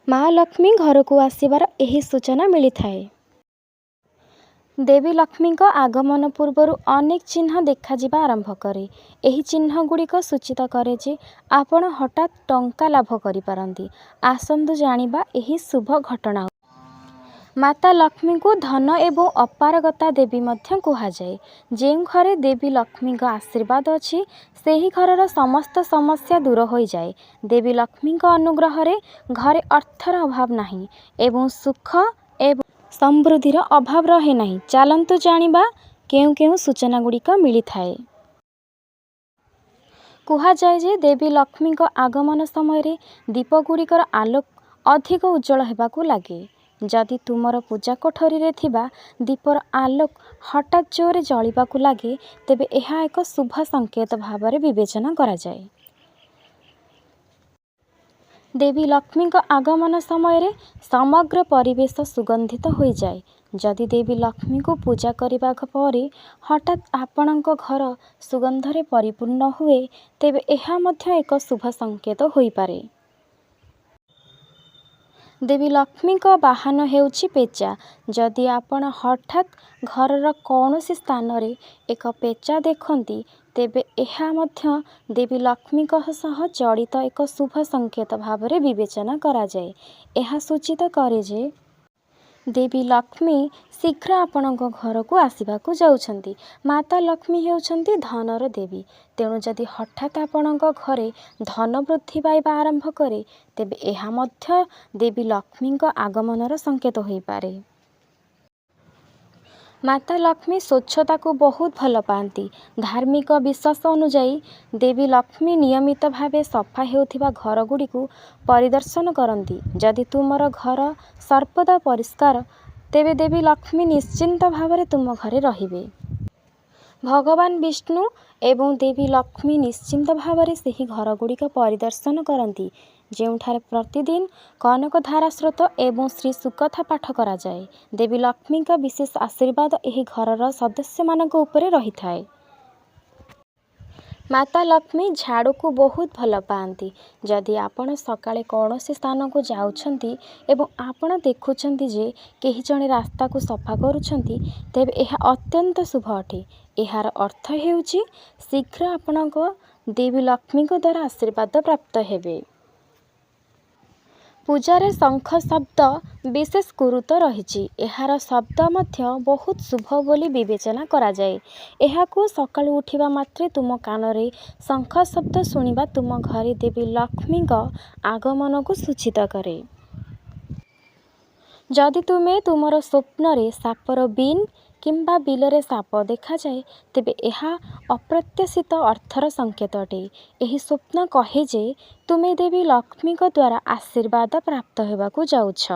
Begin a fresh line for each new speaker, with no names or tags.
माँ लक्ष्मी घर को आसबार यही सूचना मिली थाए। देवी लक्ष्मी आगमन पूर्व अनेक चिन्ह देखा आरंभ करे। यही चिन्ह गुड़िक सूचित करे जे आपण हठात टंका लाभ करिपारंती। आसंतु जानिबा यही शुभ घटना। माता लक्ष्मी को धन एवं अपारगता देवी मध्य कहुए। जो घरे देवी लक्ष्मी आशीर्वाद अच्छी से घर समस्त समस्या दूर हो जाए। देवी लक्ष्मी अनुग्रह रे घरे अर्थर अभाव नहीं एवं सुख एवं समृद्धिर अभाव रहे नहीं। चलतु जानिबा केउ केउ सूचना गुड़िक मिली थाए। कहुए जे देवी लक्ष्मी आगमन समय दीप गुड़िकर आलोक अधिक उज्जवल होगाकू लगे। जदि तुमर पूजा कोठरी रे थिबा दीपर आलोक हठात जोरे जलिबाकू लगे तेबे यह एक शुभ संकेत भाव में विवेचना करा जाए। देवी लक्ष्मी आगमन समय समग्र परिवेश सुगंधित हो जाए। जदि देवी लक्ष्मी को पूजा करने पर हठात आपणक घर सुगंधरे परिपूर्ण हुए तेबे यह मध्य एक शुभ संकेत हो पारे। देवी लक्ष्मी वाहन हेउछि पेचा। जदि आपण हठात घर कौन स्थान रे एक पेचा देखती तेबे यह मध्य देवी लक्ष्मी सह जड़ित एक शुभ संकेत भाव में विवेचना करा जाए। यह सूचित करे जे देवी लक्ष्मी शीघ्र आपणक घर को आसवाक जाउछंती। माता लक्ष्मी हेउछंती धनर देवी। तेणु जदि हठात आपणक घरे धन वृद्धि पाइबा आरंभ करे तेबे यह मध्य देवी लक्ष्मी आगमनर संकेत हो पारे। माता लक्ष्मी स्वच्छता को बहुत भल पाती। धार्मिक विश्वास अनुजाई देवी लक्ष्मी नियमित भाव सफा होउथिबा घर गुड़ी को परिदर्शन करती। जदि तुमर घर सर्वदा परिष्कार तेबे देवी लक्ष्मी निश्चिंत भाव में तुम घरे रहिबे। भगवान विष्णु एवं देवी लक्ष्मी निश्चिंत भाव में से घर गुड़िक परिदर्शन करती। ଯେଉଁଠାରେ प्रतिदिन कनक धारा स्रोत एवं श्री सुकथा पाठ करा जाए। देवी लक्ष्मी का विशेष आशीर्वाद यही घर सदस्य मानक उपरे रही थाए। माता लक्ष्मी झाड़ू को बहुत भल पाती। जदि आपण सकाळे कौन स्थान को जाउछंती एवं आपण देखुछंती जे केही जणे रास्ता को सफा करुछंती तेबे यह अत्यंत शुभ अटे। यार अर्थ हेउछि शीघ्र आपणक देवी लक्ष्मी द्वारा आशीर्वाद प्राप्त हेबे। पूजारे शंख शब्द विशेष गुरुत्व रही। यार शब्द मध्य बहुत शुभ बोली विवेचना करा जाए। यहाकू सकाळु उठिबा मात्रे तुम कानरे शंख शब्द शुणिबा तुम घरे देवी लक्ष्मी आगमन को सूचित करे। जदि तुम्हें तुमर स्वप्न रे सापर बीन किंबा बिलरे साप देखा जाए तेबे यह अप्रत्याशित अर्थर संकेत अटे। यही स्वप्न कहे जे तुमे देवी लक्ष्मी द्वारा आशीर्वाद प्राप्त होगाकू जाउछ।